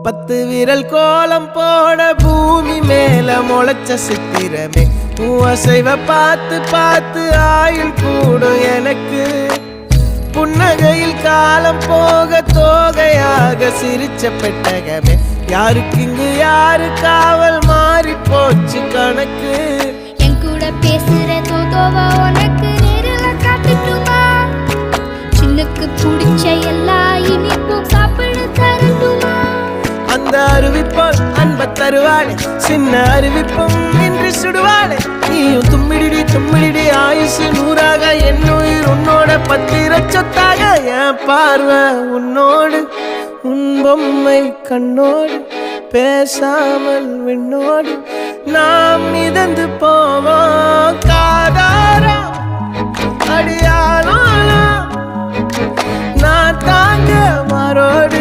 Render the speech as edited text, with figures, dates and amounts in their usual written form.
10 விரல் கோலம் போட பூமி மேல முளைச்ச சித்திரமே அசைவ பார்த்து பார்த்து ஆயுள் கூடும் எனக்கு புன்னகையில் காலம் போக தோகையாக சிரிச்ச பெட்டகமே யாருக்கு இங்கு யாரு காவல் மாறி போச்சு கணக்கு என் கூட பேசுற தோதோவா உனக்கு நேரில் காட்டுட்டுமா சின்னுக்கு பிடிச்ச எல்லா இனிப்பும் சாப்பிட தரட்டுமா அந்த அறிவிப்பால் அன்ப தருவாளே சின்ன அறிவிப்பும் இன்று சுடுவாளே நீயும் தும்மிடி தும்மிடி ஆயுசு 100ஆக என் உயிர் உன்னோட 10 சொத்தாக என் பார்வை உன்னோடு உன் பொம்மை கண்ணோடு பேசாமல் விண்ணோடு நாம் மிதந்து போவோம் காதாரா அடியாளோ நான் தாங்க மாறோடு